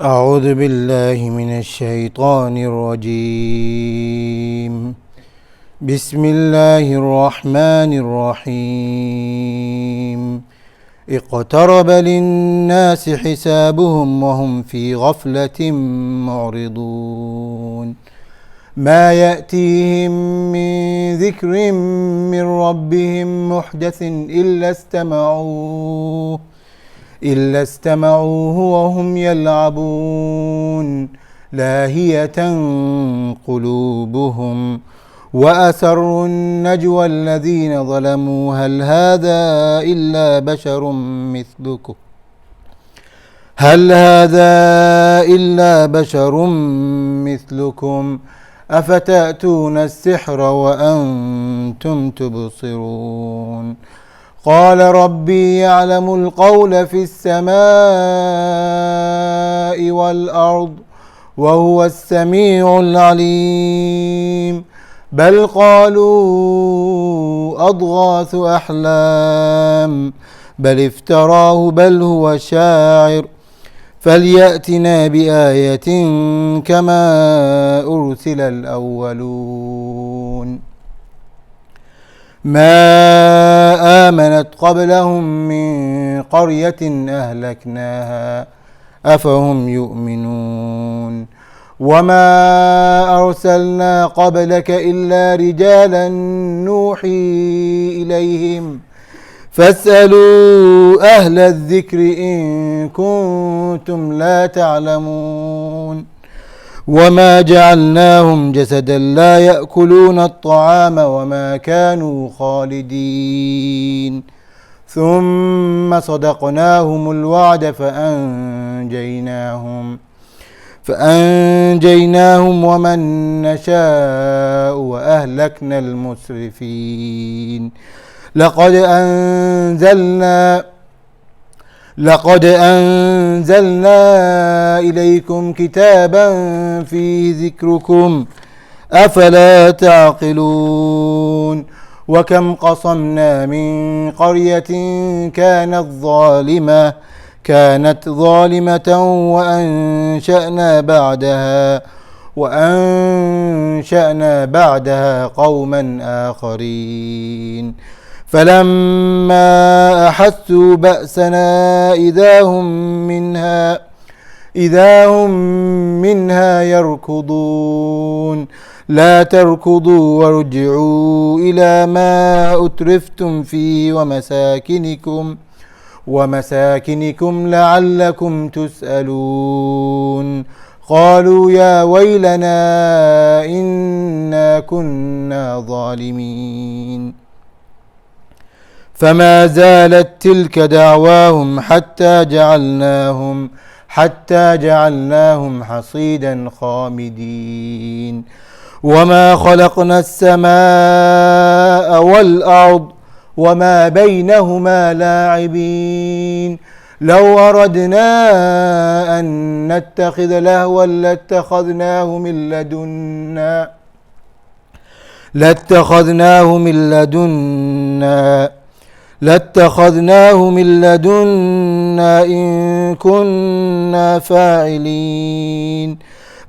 أعوذ بالله من الشيطان الرجيم. بسم الله الرحمن الرحيم. اقترب للناس حسابهم وهم في غفلة معرضون. ما يأتيهم من ذكر من ربهم محدث إلا استمعوه وهم يلعبون لاهية قلوبهم وأسروا النجوى الذين ظلموا هل هذا إلا بشر مثلكم أفتأتون السحر وأنتم تبصرون. قال ربي يعلم القول في السماء والأرض وهو السميع العليم. بل قالوا أضغاث أحلام بل افتراه بل هو شاعر فليأتنا بآية كما أرسل الأولون. ما آمنت قبلهم من قرية أهلكناها أفهم يؤمنون. وما أرسلنا قبلك إلا رجالا نوحي إليهم فاسألوا أهل الذكر إن كنتم لا تعلمون. وما جعلناهم جسدا لا يأكلون الطعام وما كانوا خالدين. ثم صدقناهم الوعد فأنجيناهم ومن نشاء وأهلكنا المسرفين. لقد أنزلنا إليكم كتابا فيه ذكركم أفلا تعقلون. وكم قصمنا من قرية كانت ظالمة وأنشأنا بعدها قوما آخرين. فلما أحسوا بأسنا إذا هم منها يركضون. لا تركضوا وارجعوا إلى ما أترفتم فيه ومساكنكم لعلكم تسألون. قالوا يا ويلنا إنا كنا ظالمين. فما زالت تلك دعواهم حتى جعلناهم حصيدا خامدين. وما خلقنا السماء والأرض وما بينهما لاعبين. لو أردنا أن نتخذ لهوا لاتخذناه من لدنا إن كنا فاعلين.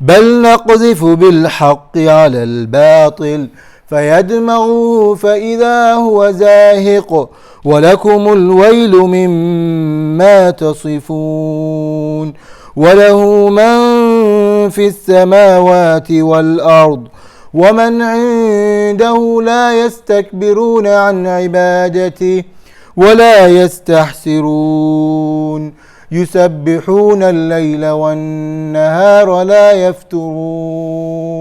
بل نقذف بالحق على الباطل فيدمغه فإذا هو زاهق ولكم الويل مما تصفون. وله من في السماوات والأرض ومن عنده لا يستكبرون عن عبادته ولا يستحسرون. يسبحون الليل والنهار لا يفترون.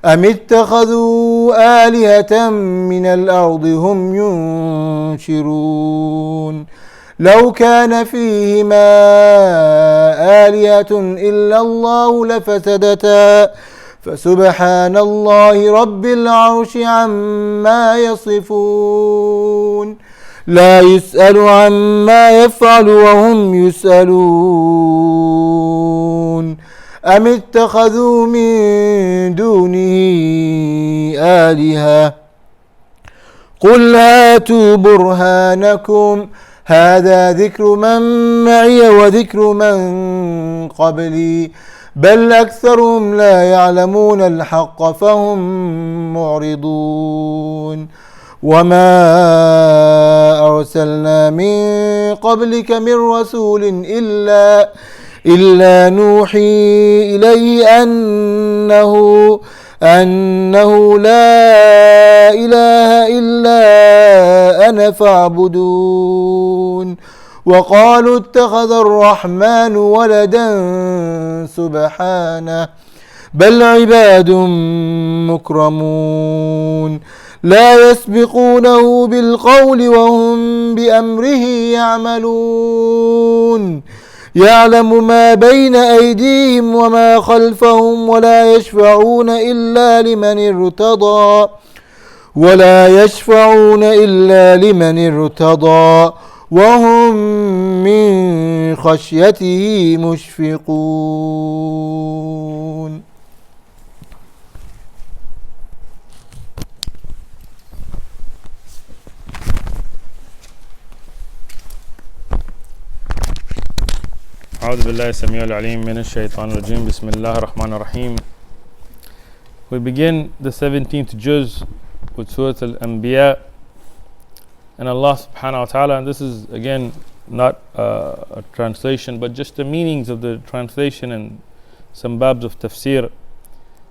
أم اتخذوا آلهة من الأرض هم ينشرون. لو كان فيهما آلهة إلا الله لفسدتا فسبحان الله رب العرش عما يصفون. لا يسأل عما يفعل وهم يسألون. أم اتخذوا من دونه آلهة قل هاتوا برهانكم هذا ذكر من معي وذكر من قبلي بل أكثرهم لا يعلمون الحق فهم معرضون وما أرسلنا من قبلك من رسول إلا نوحي إليه أنه لا إله إلا أنا فاعبدون وقالوا اتخذ الرحمن ولدا سبحانه بل عباد مكرمون لا يسبقونه بالقول وهم بأمره يعملون يعلم ما بين أيديهم وما خلفهم ولا يشفعون إلا لمن ارتضى وهم من خشيته مشفقون. أعوذ بالله السميع العليم من الشيطان الرجيم بسم الله الرحمن الرحيم. We begin the 17th juz with Sūrah al-Anbiyā, and Allah subhanahu wa ta'ala, and this is again not a translation but just the meanings of the translation and some babs of tafsir,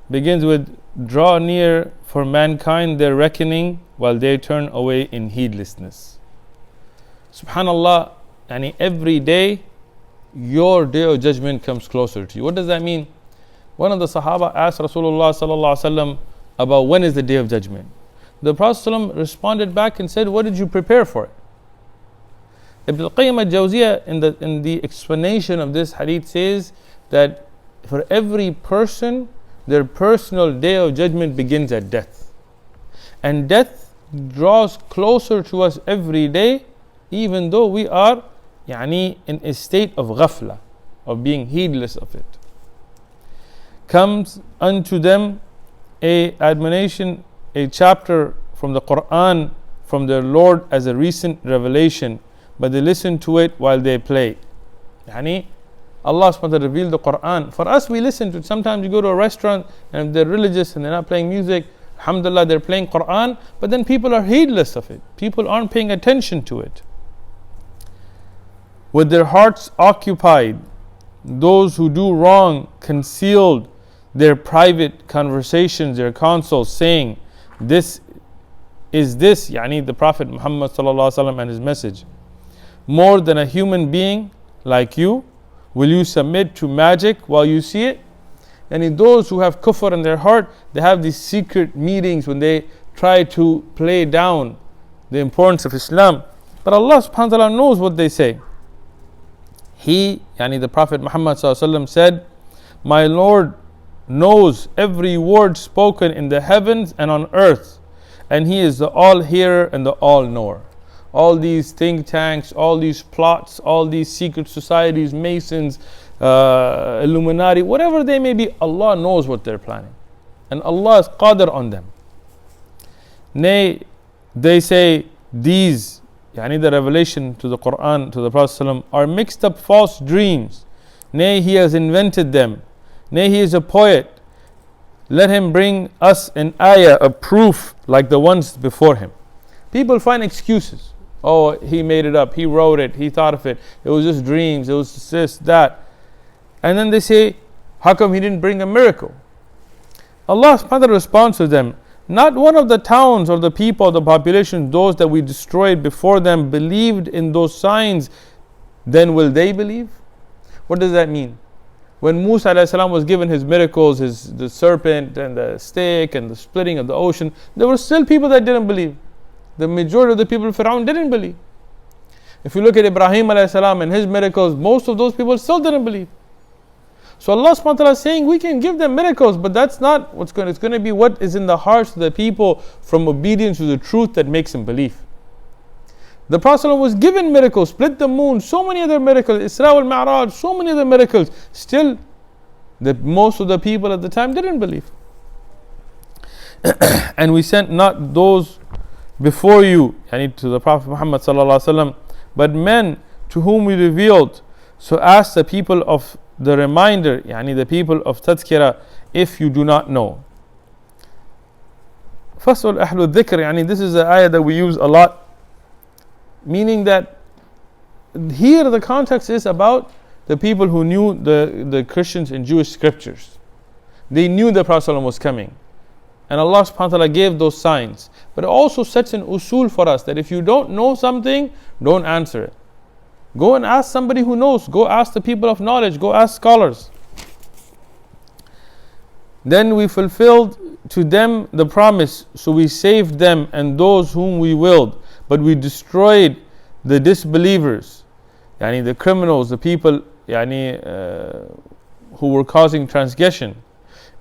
begins with, draw near for mankind their reckoning while they turn away in heedlessness. Subhanallah, yani every day your day of judgment comes closer to you. What does that mean? One of the Sahaba asked Rasulullah sallallahu alaihi wasallam about when is the day of judgment. The Prophet ﷺ responded back and said, what did you prepare for it? Ibn al-Qayyim al-Jawziyah in the explanation of this hadith says that for every person, their personal day of judgment begins at death. And death draws closer to us every day, even though we are in a state of ghafla, of being heedless of it. Comes unto them a admonition, a chapter from the Quran from their Lord as a recent revelation, but they listen to it while they play. Allah subhanahu wa ta'ala revealed the Quran. For us, we listen to it. Sometimes you go to a restaurant and if they're religious and they're not playing music, alhamdulillah, they're playing Quran, but then people are heedless of it. People aren't paying attention to it. With their hearts occupied, those who do wrong concealed their private conversations, their counsels, saying, the Prophet Muhammad sallallahu alaihi wasallam and his message, more than a human being like you? Will you submit to magic while you see it? And those who have kufr in their heart, they have these secret meetings when they try to play down the importance of Islam. But Allah subhanahu wa ta'ala knows what they say. The Prophet Muhammad sallallahu alaihi wasallam said, my Lord knows every word spoken in the heavens and on earth, and He is the all-hearer and the all-knower. All these think tanks, all these plots, all these secret societies, Masons, Illuminati, whatever they may be, Allah knows what they're planning. And Allah is qadir on them. Nay, they say these, the revelation to the Quran, to the Prophet ﷺ, are mixed up false dreams. Nay, he has invented them. Nay, he is a poet. Let him bring us an ayah, a proof like the ones before him. People find excuses. Oh, he made it up, he wrote it, he thought of it, it was just dreams, it was this, that. And then they say, how come he didn't bring a miracle? Allah subhanahu wa ta'ala responds to them, not one of the towns or the people, the population, those that we destroyed before them believed in those signs, then will they believe? What does that mean? When Musa a.s. was given his miracles, the serpent and the stick and the splitting of the ocean, there were still people that didn't believe. The majority of the people of Fir'aun didn't believe. If you look at Ibrahim a.s. and his miracles, most of those people still didn't believe. So Allah subhanahu wa ta'ala is saying we can give them miracles, but that's not what's going to, it's going to be what is in the hearts of the people from obedience to the truth that makes them believe. The Prophet ﷺ was given miracles, split the moon, so many other miracles, Isra al-Mi'raj, so many other miracles. Still, most of the people at the time didn't believe. And we sent not those before you, to the Prophet Muhammad sallallahu alaihi wasallam, but men to whom we revealed. So ask the people of the reminder, yani the people of tadhkirah, if you do not know. فَاسْأَلْ أَهْلُ الذِّكْرِ, yani this is an ayah that we use a lot, meaning that here the context is about the people who knew the Christians and Jewish scriptures. They knew the Prophet ﷺ was coming, and Allah subhanahu wa ta'ala gave those signs. But it also sets an usul for us that if you don't know something, don't answer it. Go and ask somebody who knows. Go ask the people of knowledge. Go ask scholars. Then we fulfilled to them the promise, so we saved them and those whom we willed, but we destroyed the disbelievers, yani the criminals, the people who were causing transgression.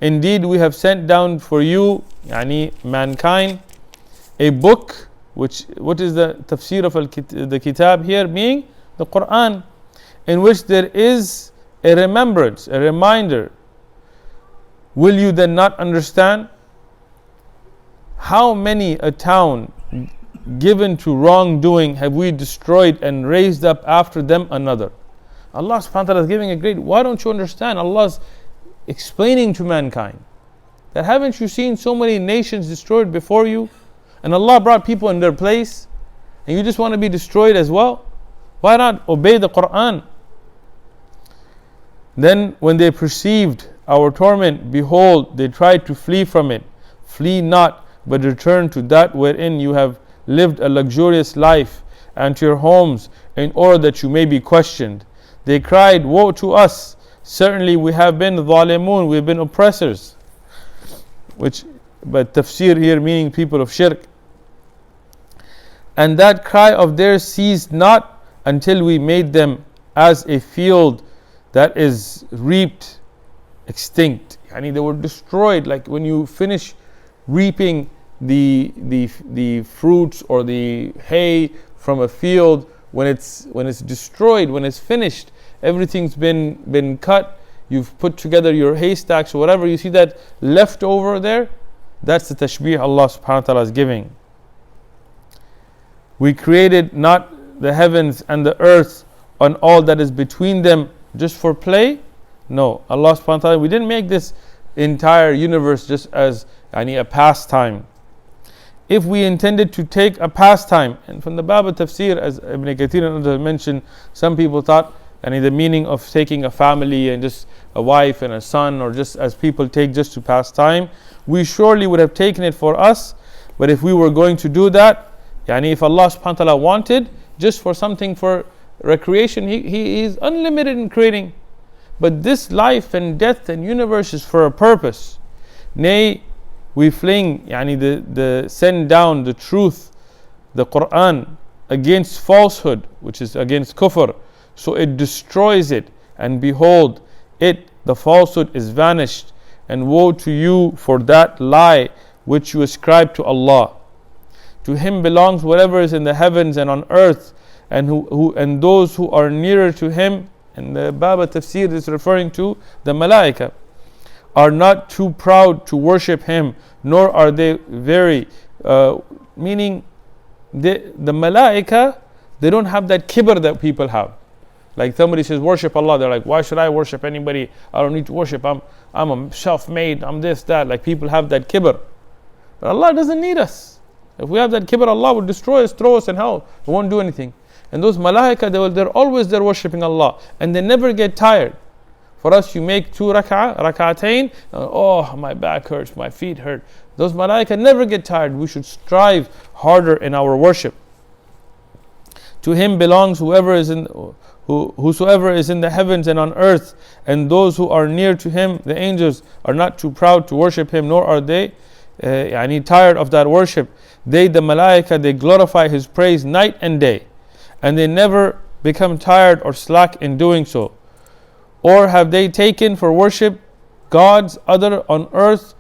Indeed, we have sent down for you, yani mankind, a book, what is the tafsir of the kitab here, being the Quran, in which there is a remembrance, a reminder. Will you then not understand? How many a town given to wrongdoing have we destroyed and raised up after them another? Allah subhanahu wa ta'ala is giving a great, why don't you understand? Allah is explaining to mankind that haven't you seen so many nations destroyed before you, and Allah brought people in their place, and you just want to be destroyed as well? Why not obey the Quran? Then when they perceived our torment, behold, they tried to flee from it. Flee not, but return to that wherein you have lived a luxurious life, and to your homes, in order that you may be questioned. They cried, woe to us! Certainly we have been zalimun, we have been oppressors. But tafsir here meaning people of shirk. And that cry of theirs ceased not until we made them as a field that is reaped, extinct. Yani they were destroyed. Like when you finish reaping the fruits or the hay from a field, when it's destroyed, when it's finished, everything's been cut, you've put together your haystacks or whatever, you see that left over there, that's the tashbih Allah subhanahu wa ta'ala is giving. We created not the heavens and the earth and all that is between them just for play. No, Allah subhanahu wa ta'ala, we didn't make this entire universe just as a pastime. If we intended to take a pastime, and from the Bab al-Tafsir, as Ibn Kathir and others mentioned, some people thought the meaning of taking a family and just a wife and a son, or just as people take just to pass time, we surely would have taken it for us. But if we were going to do that, if Allah subhanahu wa ta'ala wanted, just for something for recreation, He is unlimited in creating. But this life and death and universe is for a purpose. Nay, we fling, send down the truth, the Quran, against falsehood, which is against kufr, so it destroys it, and behold, the falsehood is vanished, and woe to you for that lie which you ascribe to Allah. To Him belongs whatever is in the heavens and on earth, and those who are nearer to Him, and the Baba Tafsir is referring to the Malaika, are not too proud to worship Him, nor are they very, meaning the Malaika, they don't have that kibr that people have. Like somebody says worship Allah, they're like, why should I worship anybody? I don't need to worship, I'm a self-made, I'm this, that. Like people have that kibr. But Allah doesn't need us. If we have that kibr, Allah will destroy us, throw us in hell. We won't do anything. And those malaika, they're always there worshipping Allah, and they never get tired. For us, you make 2 rak'atayn, oh, my back hurts, my feet hurt. Those malaika never get tired. We should strive harder in our worship. To Him belongs whosoever is in the heavens and on earth, and those who are near to Him, the angels, are not too proud to worship Him, nor are they tired of that worship. They, the malaika, they glorify His praise night and day, and they never become tired or slack in doing so. Or have they taken for worship gods other on earth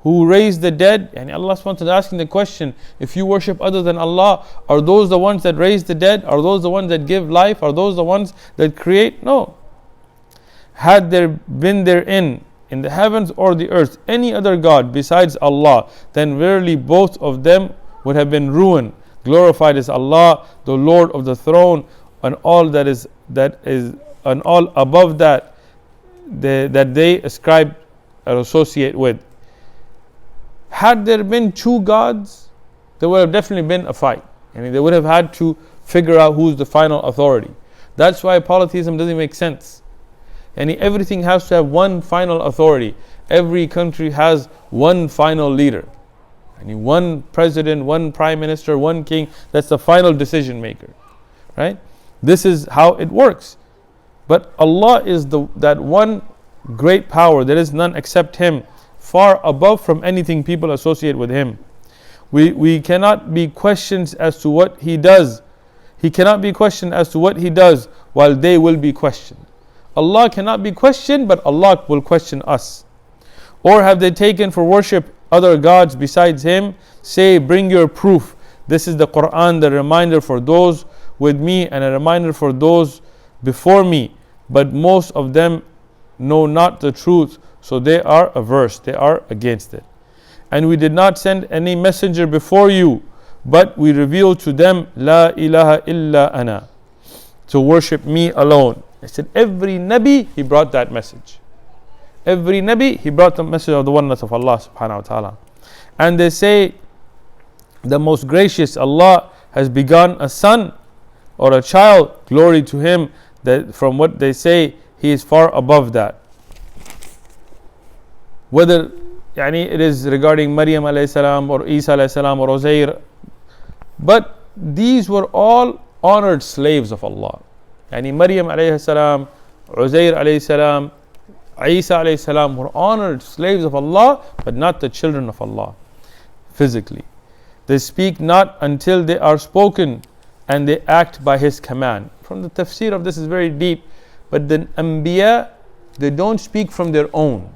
who raise the dead? And Allah subhanahu wa ta'ala asking the question, if you worship other than Allah, are those the ones that raise the dead? Are those the ones that give life? Are those the ones that create? No. Had there been therein, in the heavens or the earth, any other God besides Allah, then verily both of them would have been ruined. Glorified is Allah, the Lord of the throne, and all and all above that they ascribe or associate with. Had there been two gods, there would have definitely been a fight. They would have had to figure out who's the final authority. That's why polytheism doesn't make sense. Everything has to have one final authority. Every country has one final leader. One president, one prime minister, one king. That's the final decision maker. Right? This is how it works. But Allah is that one great power. There is none except Him, far above from anything people associate with Him. We cannot be questioned as to what He does. He cannot be questioned as to what He does, while they will be questioned. Allah cannot be questioned, but Allah will question us. Or have they taken for worship other gods besides Him? Say, bring your proof. This is the Quran, the reminder for those with me and a reminder for those before me. But most of them know not the truth, so they are averse, they are against it. And we did not send any messenger before you, but we revealed to them, La ilaha illa ana, to worship me alone. I said, every Nabi, he brought that message. Every Nabi, he brought the message of the oneness of Allah subhanahu wa ta'ala. And they say, the most gracious Allah has begun a son or a child, glory to Him. That from what they say, He is far above that. Whether it is regarding Maryam alayhi salam or Isa alayhi salam or Uzair, but these were all honored slaves of Allah. Maryam alayhi salam, Uzair alayhi salam, Isa alayhi salam were honored slaves of Allah, but not the children of Allah physically. They speak not until they are spoken, and they act by His command. From the tafsir of this is very deep, but the Anbiyā, they don't speak from their own.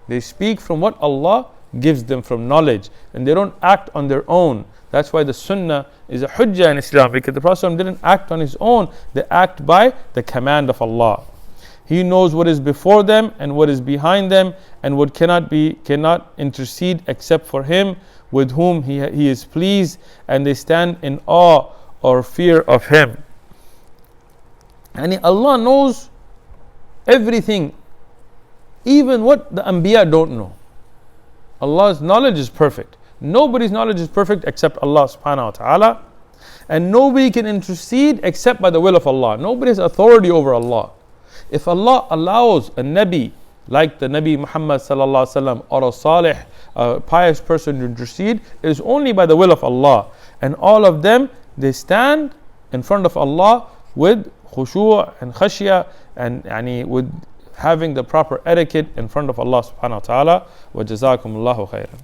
They speak from what Allah gives them from knowledge, and they don't act on their own. That's why the Sunnah is a hujjah in Islam, because the Prophet didn't act on his own, they act by the command of Allah. He knows what is before them and what is behind them, and what cannot intercede except for Him with whom He is pleased, and they stand in awe or fear of Him. Allah knows everything, even what the Anbiyā don't know. Allah's knowledge is perfect. Nobody's knowledge is perfect except Allah subhanahu wa ta'ala. And nobody can intercede except by the will of Allah. Nobody has authority over Allah. If Allah allows a Nabi, like the Nabi Muhammad sallallahu alaihi wasallam, or a salih, a pious person to intercede, it is only by the will of Allah. And all of them, they stand in front of Allah with khushu' and khashya, and with having the proper etiquette in front of Allah subhanahu wa ta'ala. Wa jazakumullahu khairan.